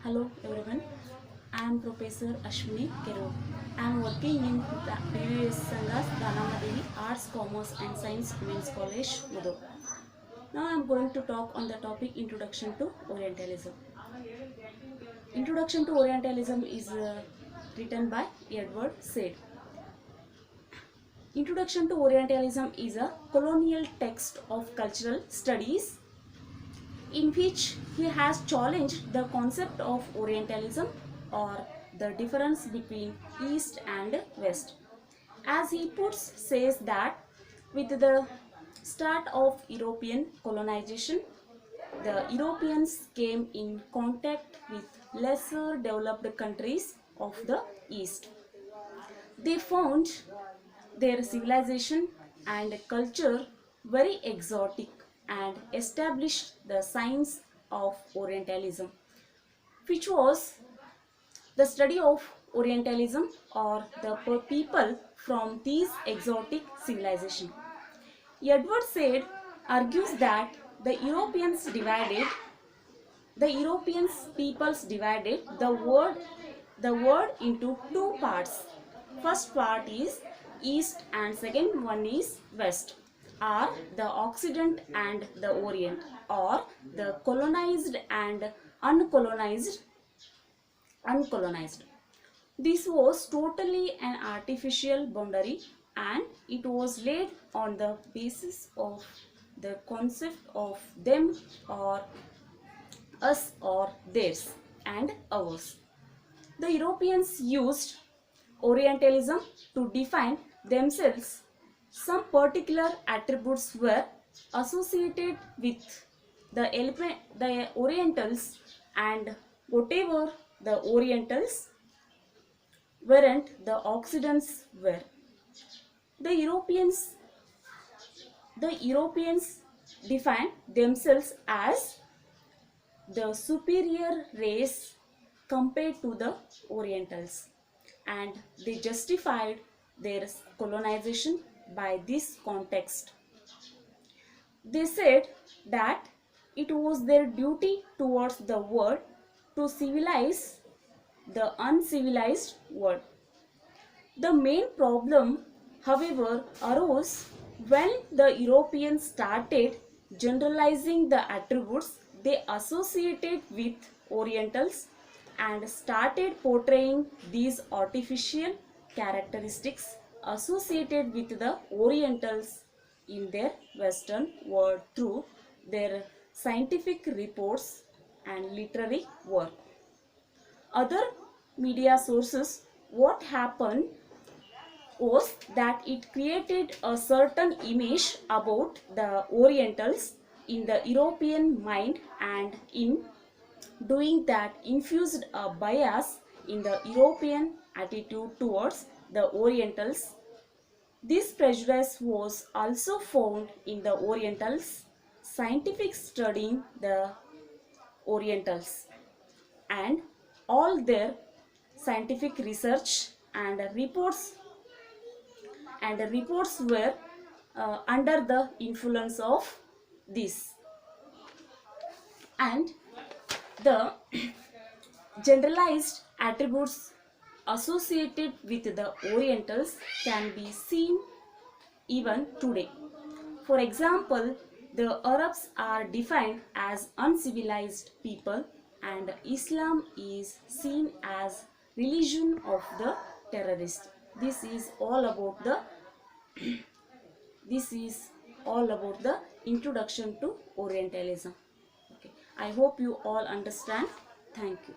Hello everyone, I am Professor Ashwini Kero. I am working in the PVS Sanghas Dhanamadevi Arts, Commerce and Science Women's College, Mudur. Now I am going to talk on the topic Introduction to Orientalism. Introduction to Orientalism is written by Edward Said. Introduction to Orientalism is a colonial text of cultural studies in which he has challenged the concept of Orientalism or the difference between East and West. As he puts, says that with the start of European colonization, the Europeans came in contact with lesser developed countries of the East. They found their civilization and culture very exotic and established the science of Orientalism, which was the study of Orientalism or the people from these exotic civilizations. Edward Said argues that the Europeans peoples divided the world into two parts. First part is East and second one is West, are the Occident and the Orient, or the colonized and uncolonized. This was totally an artificial boundary and it was laid on the basis of the concept of them or us or theirs and ours. The Europeans used Orientalism to define themselves. Some particular attributes were associated with the Orientals, and whatever the Orientals weren't, the Occidents were. The Europeans the Europeans defined themselves as the superior race compared to the Orientals, and they justified their colonization by this context. They said that it was their duty towards the world to civilize the uncivilized world. The main problem, however, arose when the Europeans started generalizing the attributes they associated with Orientals and started portraying these artificial characteristics associated with the Orientals in their Western world through their scientific reports and literary work. Other media sources, what happened was that it created a certain image about the Orientals in the European mind, and in doing that infused a bias in the European attitude towards the Orientals. This prejudice was also found in the Orientals scientific studying the Orientals, and all their scientific research and reports were under the influence of this, and the generalized attributes associated with the Orientals can be seen even today. For example, the Arabs are defined as uncivilized people, and Islam is seen as religion of the terrorist. This is all about the introduction to Orientalism. Okay. I hope you all understand. Thank you.